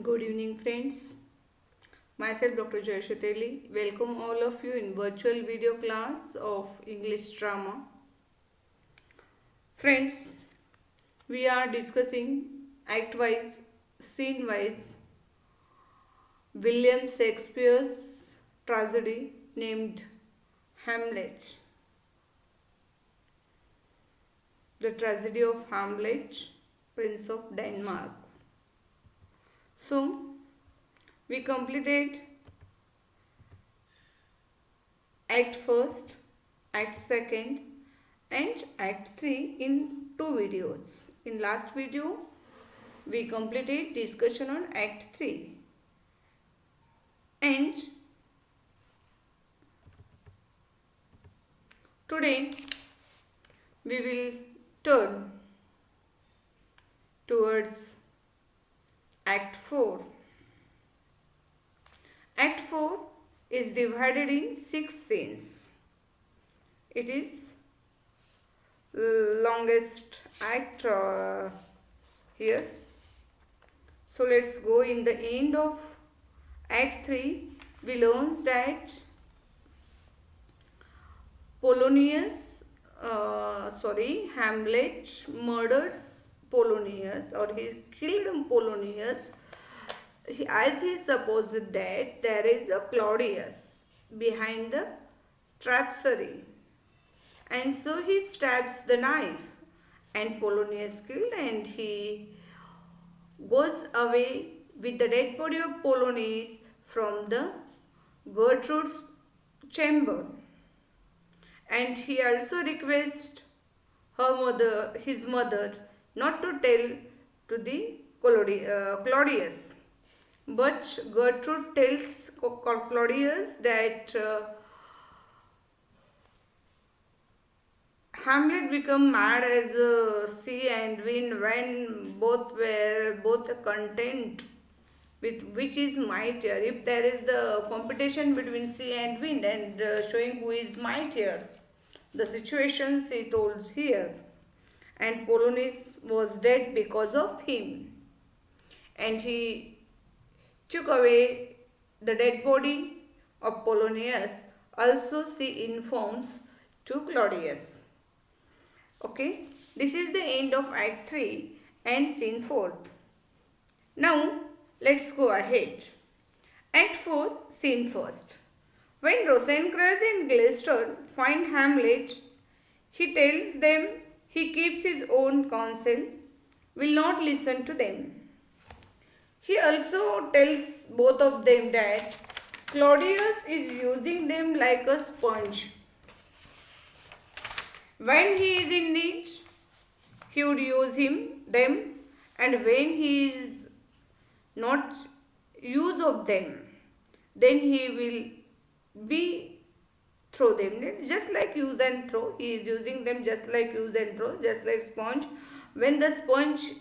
Good evening, friends. Myself Dr. Jayashateli. Welcome all of you in virtual video class of English drama. Friends, we are discussing act-wise, scene-wise William Shakespeare's tragedy named Hamlet. The tragedy of Hamlet, Prince of Denmark. So, we completed Act first, Act second and Act 3 in 2 videos. In last video, we completed discussion on Act 3 and today we will turn towards Act 4. Act 4 is divided in 6 scenes. It is longest act here. So let's go. In the end of Act 3, we learn that Hamlet murders Polonius, or he killed Polonius, as he supposed that there is a Claudius behind the treachery, and so he stabs the knife and Polonius killed, and he goes away with the dead body of Polonius from the Gertrude's chamber, and he also requests his mother not to tell to the Claudius. But Gertrude tells Claudius that Hamlet became mad as sea and wind when both were content with which is mightier. If there is the competition between sea and wind and showing who is mightier, the situation she told here, and Polonius was dead because of him, and he took away the dead body of Polonius. Also she informs to Claudius. Okay, this is the end of Act 3 and Scene 4. Now let's go ahead. Act 4, Scene 1. When Rosencrantz and Gloucester find Hamlet, he tells them he keeps his own counsel, will not listen to them. He also tells both of them that Claudius is using them like a sponge. When he is in need, he would use them, and when he is not use of them, then he will be throw them. Just like use and throw, he is using them just like use and throw, just like sponge. When the sponge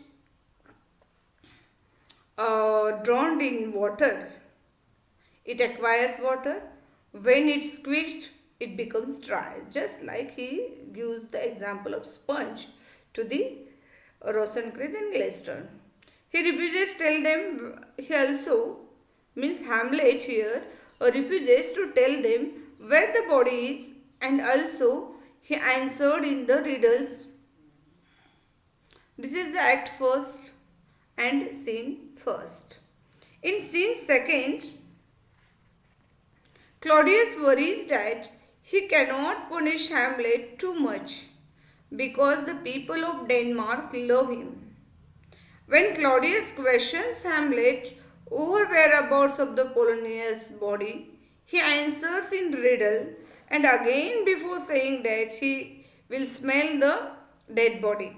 drowned in water, it acquires water. When it's squeezed, it becomes dry. Just like he gives the example of sponge to the Rosencrantz and Gloucester. He refuses to tell them. He also means Hamlet here refuses to tell them where the body is, and also he answered in the riddles. This is the Act 1 and Scene 1. In Scene 2, Claudius worries that he cannot punish Hamlet too much because the people of Denmark love him. When Claudius questions Hamlet over whereabouts of the Polonius body, he answers in riddle, and again before saying that he will smell the dead body.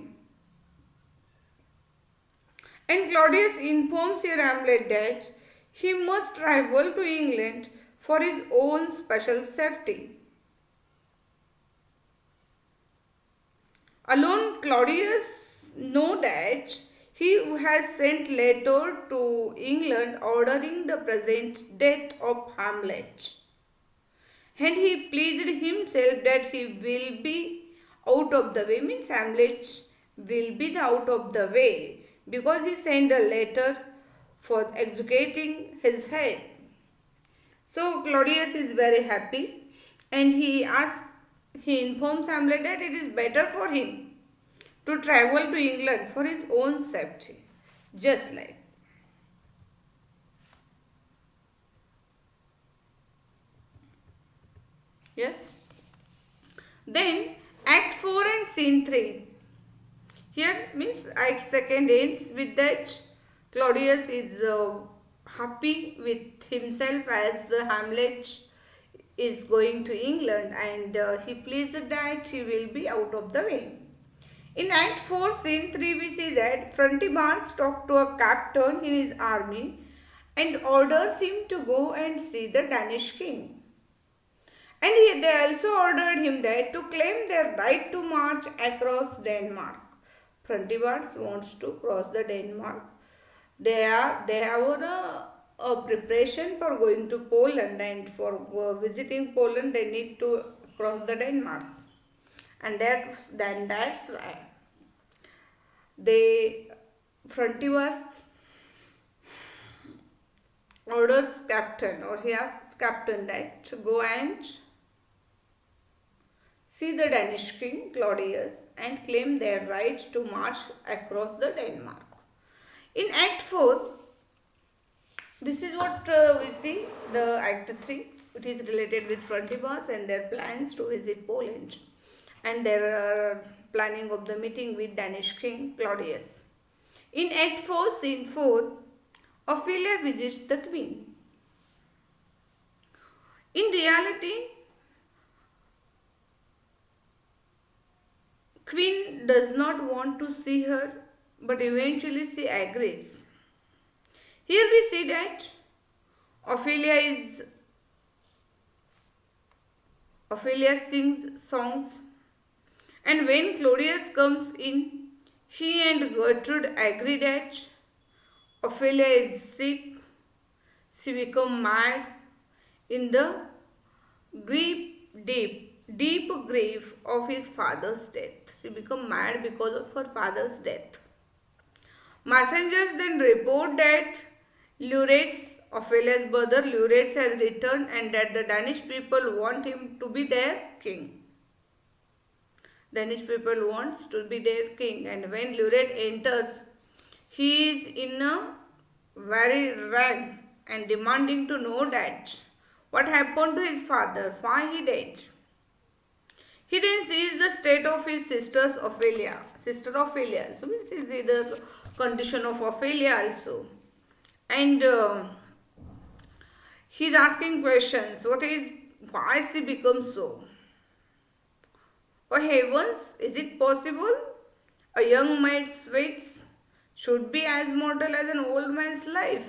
And Claudius informs here Hamlet that he must travel to England for his own special safety. Alone Claudius knows that he has sent letter to England ordering the present death of Hamlet, and he pleased himself that he will be out of the way, means Hamlet will be out of the way, because he sent a letter for executing his head. So Claudius is very happy and he informs Hamlet that it is better for him to travel to England for his own safety. Just like. Yes. Then Act 4 and Scene 3. Here means Act 2 ends with that Claudius is happy with himself as the Hamlet is going to England and he pleased that he will be out of the way. In Act 4, Scene 3, we see that Frontibans talks to a captain in his army and orders him to go and see the Danish king. And they also ordered him that to claim their right to march across Denmark. Frontibans wants to cross the Denmark. They have a preparation for going to Poland, and for visiting Poland they need to cross the Denmark. And that's why they Frontibans orders captain, or he asks captain that to go and see the Danish king Claudius and claim their right to march across the Denmark. In Act 4, this is what we see, the Act 3. It is related with Frontibans and their plans to visit Poland and their planning of the meeting with Danish king Claudius. In Act 4, Scene 4, Ophelia visits the queen. In reality, Queen does not want to see her, but eventually she agrees. Here we see that Ophelia sings songs, and when Claudius comes in, he and Gertrude agree that Ophelia is sick. She becomes mad in the deep grief of his father's death. She becomes mad because of her father's death. Messengers then report that Ophelia's brother Luretz has returned and that the Danish people want him to be their king. Danish people wants to be their king, and when Luret enters, he is in a very rage and demanding to know that what happened to his father, why he died. He then sees the state of his sister Ophelia also means is the condition of Ophelia also, and he is asking questions. Why she becomes so? Oh heavens, is it possible? A young maid's sweets should be as mortal as an old man's life.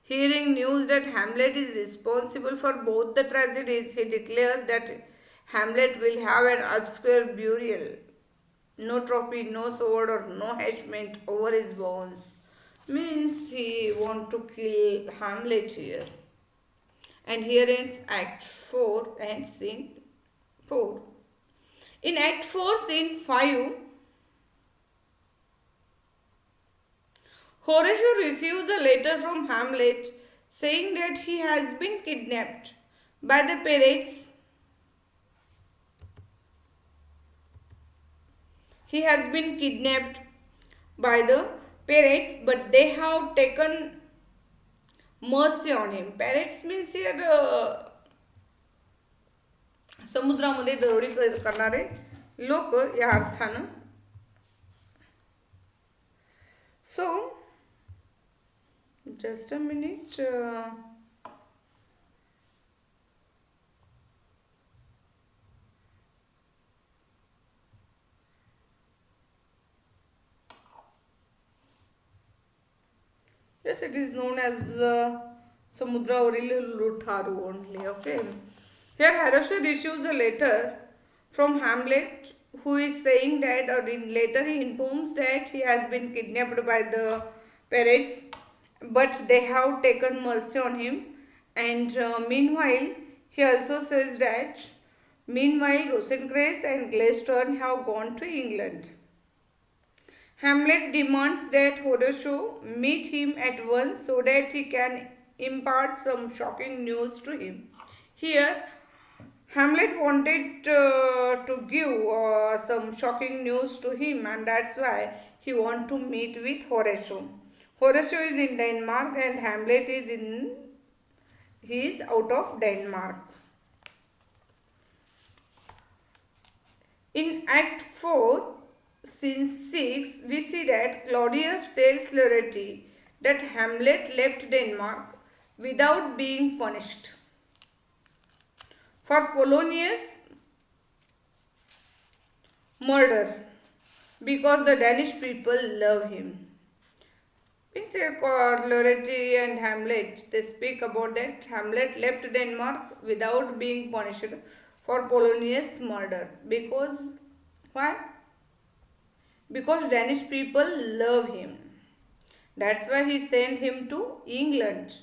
Hearing news that Hamlet is responsible for both the tragedies, he declares that Hamlet will have an obscure burial. No trophy, no sword or no hatchment over his bones. Means he want to kill Hamlet here. And here ends Act 4 and Scene 4. In Act 4, Scene 5, Horatio receives a letter from Hamlet saying that he has been kidnapped by the pirates. He has been kidnapped by the pirates, but they have taken mercy on him. Pirates means here समुद्रामध्ये दरोडी करणारे लोक या अर्थानं. So just a minute. Yes, it is known as Samudravaril Lutharu only. Okay. Here Horatio receives a letter from Hamlet, who is saying that, or in later he informs that he has been kidnapped by the pirates, but they have taken mercy on him. And meanwhile, he also says that meanwhile Rosencrantz and Gladstone have gone to England. Hamlet demands that Horatio meet him at once so that he can impart some shocking news to him. Here, Hamlet wanted to give some shocking news to him, and that's why he want to meet with Horatio. Horatio is in Denmark and Hamlet is out of Denmark. In Act 4, Scene 6, we see that Claudius tells Laertes that Hamlet left Denmark without being punished. For Polonius' murder, because the Danish people love him. Means Laertes and Hamlet, they speak about that Hamlet left Denmark without being punished for Polonius' murder. Because why? Because Danish people love him. That's why he sent him to England,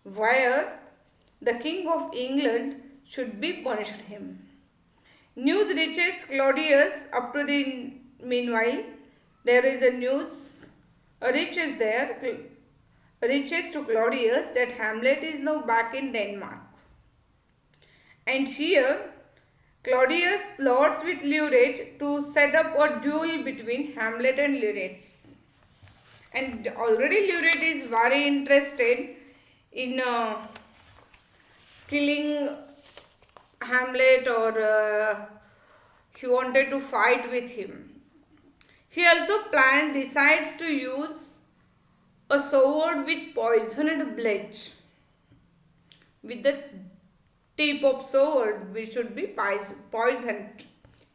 where the King of England should be punished him. News reaches Claudius up to the meanwhile. There is a news reaches to Claudius that Hamlet is now back in Denmark. And here Claudius plots with Laertes to set up a duel between Hamlet and Laertes. And already Laertes is very interested in killing Hamlet, or he wanted to fight with him. He also decides to use a sword with poisoned blade. With the tip of sword, which should be poisoned.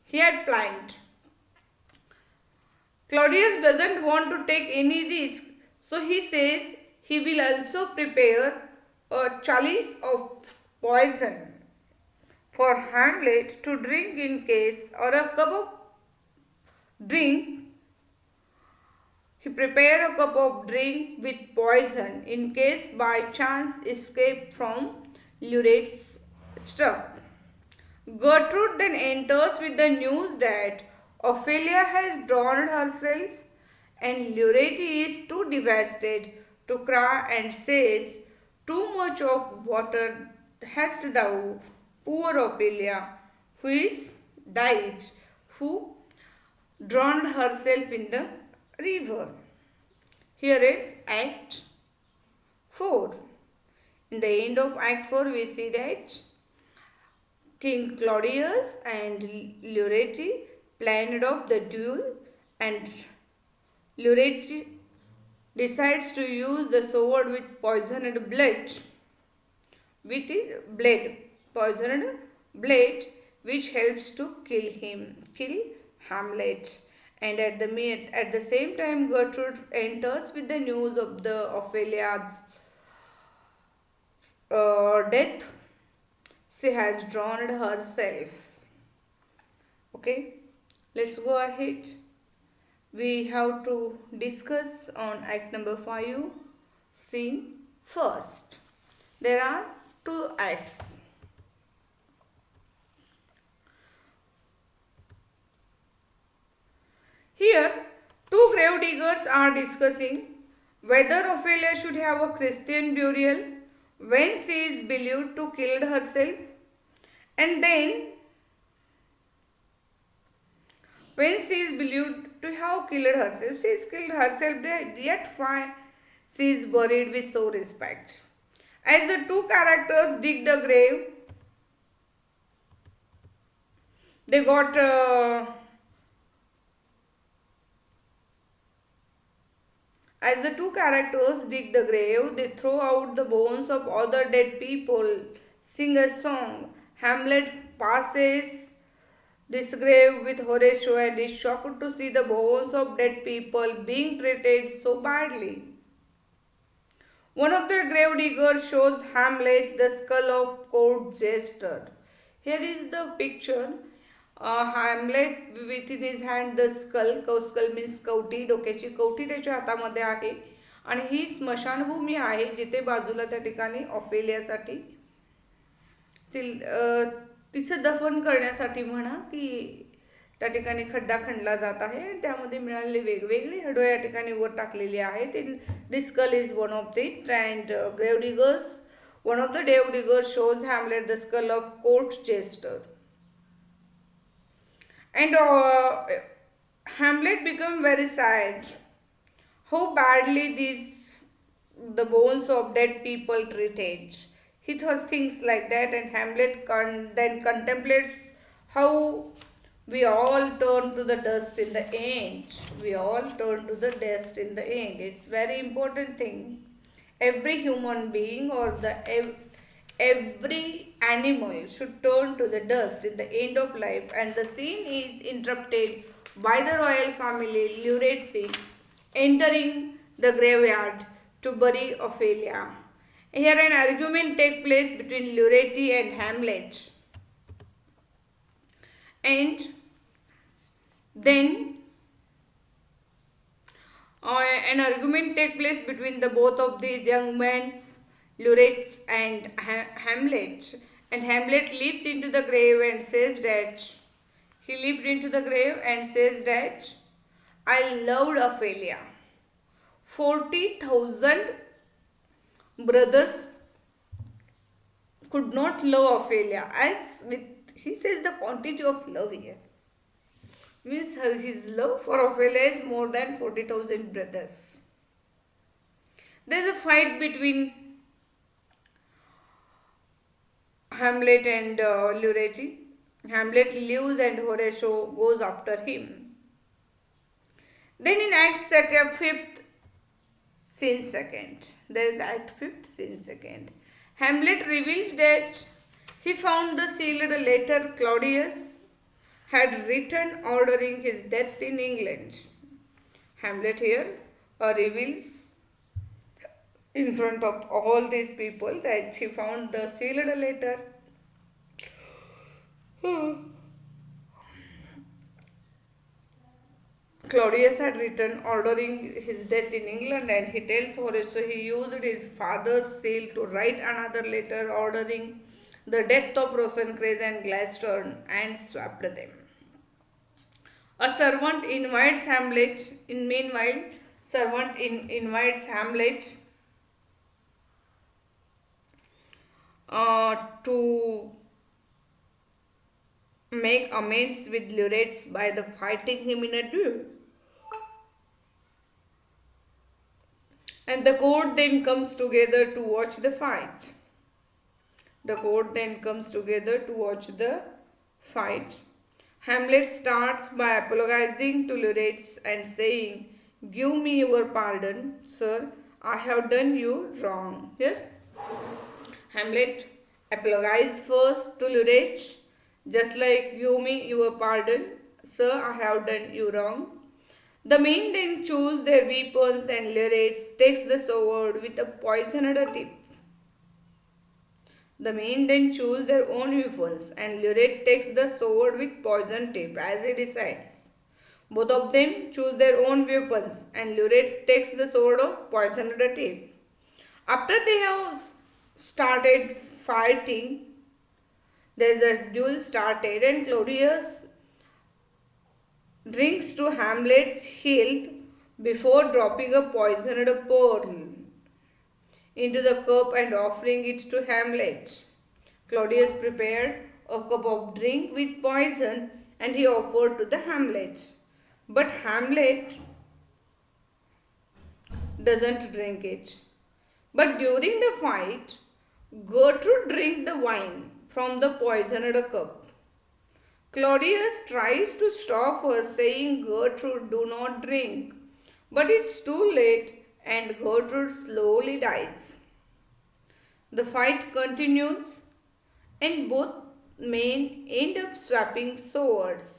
He had planned. Claudius doesn't want to take any risk, so he says he will also prepare a chalice of poison for Hamlet to drink in case, or a cup of drink. He prepare a cup of drink with poison in case by chance escape from Laertes' struck. Gertrude then enters with the news that Ophelia has drowned herself, and Laertes is too devastated to cry and says, "Too much of water hast thou, poor Ophelia, who is died, who drowned herself in the river." Here is Act 4. In the end of Act 4, we see that King Claudius and Laertes planned of the duel, and Laertes decides to use the sword with poisoned blade, poisoned blade, which helps to kill Hamlet. And at the same time, Gertrude enters with the news of the Ophelia's death. She has drowned herself. Okay, let's go ahead. We have to discuss on Act number 5, Scene 1. There are 2 acts. Here, 2 grave diggers are discussing whether Ophelia should have a Christian burial when she is believed to killed herself, and then when she is believed to have killed herself, she is killed herself, yet why she is buried with so respect. As the 2 characters dig the grave, they got as the 2 characters dig the grave, they throw out the bones of other dead people, sing a song. Hamlet passes this grave with Horatio and is shocked to see the bones of dead people being treated so badly. One of the grave diggers shows Hamlet the skull of court jester. Here is the picture. Hamlet with in his hand the skull. Skull means कवटी, डोक्याची कवटी त्याच्या हातामध्ये आहे, आणि ही स्मशानभूमी आहे जिथे बाजूला त्या ठिकाणी ऑफेलियासाठी तिचं दफन करण्यासाठी म्हणा की त्या ठिकाणी खड्डा खणला जात आहे आणि त्यामध्ये मिळालेली वेगवेगळी हडो या ठिकाणी वर टाकलेली आहेत. This skull is one of it, and grave diggers, one of the grave diggers shows Hamlet the skull of court jester, and Hamlet become very sad how badly these the bones of dead people treated. He thought things like that, and Hamlet then contemplates how we all turn to the dust in the end. We all turn to the dust in the end. It's very important thing. Every human being or every animal should turn to the dust in the end of life, and the scene is interrupted by the royal family Luretsi entering the graveyard to bury Ophelia. Here an argument takes place between Lureti and Hamlet, and then an argument takes place between the both of these young men, Luretz and Hamlet. And Hamlet leaps into the grave and says that I loved Ophelia. 40,000 brothers could not love Ophelia. As with, he says the quantity of love here means his love for Ophelia is more than 40,000 brothers. There is a fight between Hamlet and Lureti. Hamlet leaves and Horatio goes after him. Then in Act 5th, scene 2nd, there is Act 5th, scene 2nd. Hamlet reveals that he found the sealed letter Claudius had written ordering his death in England. Hamlet here reveals in front of all these people that he found the sealed letter. Claudius had written ordering his death in England, and he tells Horace he used his father's seal to write another letter ordering the death of Rosencrantz and Gladstone and swapped them. A servant invites Hamlet. Meanwhile, invites Hamlet to make amends with Luretz by the fighting him in a duel. And the court then comes together to watch the fight. Hamlet starts by apologizing to Luretz and saying, "Give me your pardon, sir. I have done you wrong." Here, Hamlet apologizes first to Luretz, just like, "Give me your pardon, sir. I have done you wrong." The men then choose their weapons, and Luretz takes the sword with a poisoned tip. The men then choose their own weapons, and Luretz takes the sword with poison tip as he decides. Both of them choose their own weapons, and Luretz takes the sword of poisoned tip. After they have started fighting, there is a duel started, and Claudius drinks to Hamlet's health before dropping a poisoned pearl into the cup and offering it to Hamlet. Claudius prepared a cup of drink with poison, and he offered to the Hamlet. But Hamlet doesn't drink it. But during the fight, Gertrude drinks the wine from the poisoned cup. Claudius tries to stop her, saying, "Gertrude, do not drink." But it's too late, and Gertrude slowly dies. The fight continues, and both men end up swapping swords.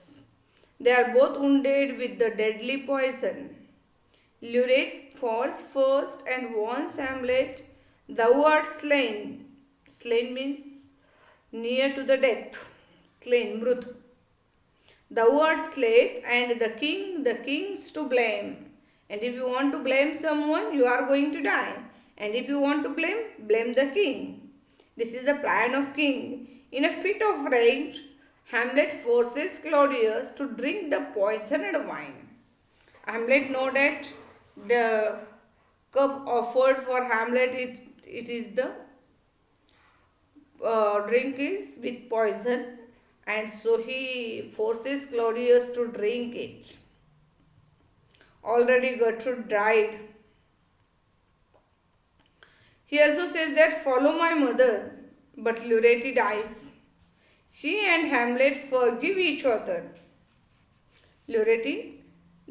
They are both wounded with the deadly poison. Luretz falls first and warns Hamlet, "Thou art slain." Slain means near to the death. Slain, mrut. "Thou art slain, and the king's to blame. And if you want to blame someone, you are going to die. And if you want to blame the king." This is the plan of king. In a fit of rage, Hamlet forces Claudius to drink the poisoned wine. Hamlet know that the cup offered for Hamlet, it is the drink is with poison, and so he forces Claudius to drink it. Already Gertrude died. He also says that follow my mother, but Lureti dies. She and Hamlet forgive each other. Lureti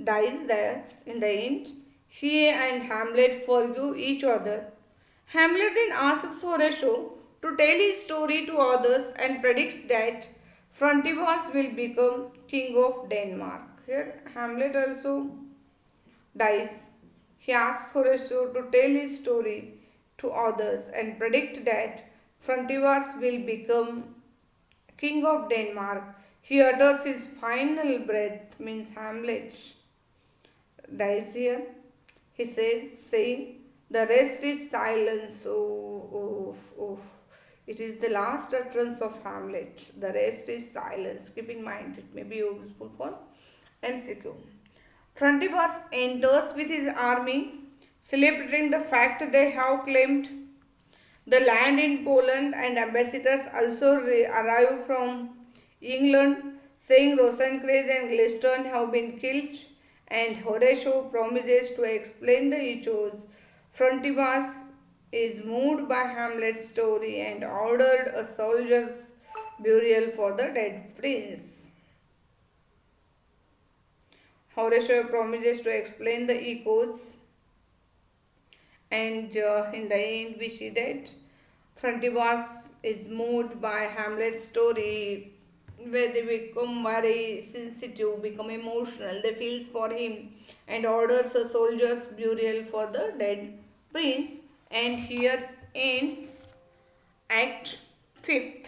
dies there in the end. She and Hamlet forgive each other. Hamlet then asks Horatio to tell his story to others and predicts that Frontivas will become king of Denmark. Here Hamlet also dies. He asks Horatio to tell his story to others and predict that Frontivas will become king of Denmark. He utters his final breath, means Hamlet dies here. He says, saying, the rest is silence. Oh, oh, oh. It is the last utterance of Hamlet. The rest is silence. Keep in mind, it may be useful for MCQ. Frontibus enters with his army, celebrating the fact they have claimed the land in Poland, and ambassadors also arrive from England, saying Rosencrantz and Gladstone have been killed, and Horatio promises to explain the issues. Frontibus is moved by Hamlet's story and ordered a soldier's burial for the dead prince. Horatio promises to explain the echoes, and in the end we see that Frontibus is moved by Hamlet's story, where they become very sensitive, become emotional, they feels for him, and orders a soldier's burial for the dead prince. And here ends Act 5th,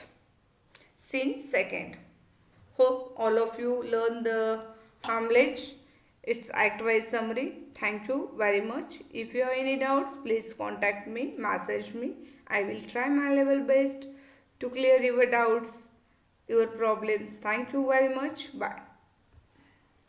Scene 2nd. Hope all of you learn the Hamlet. It's act-wise summary. Thank you very much. If you have any doubts, please contact me, message me. I will try my level best to clear your doubts, your problems. Thank you very much. Bye.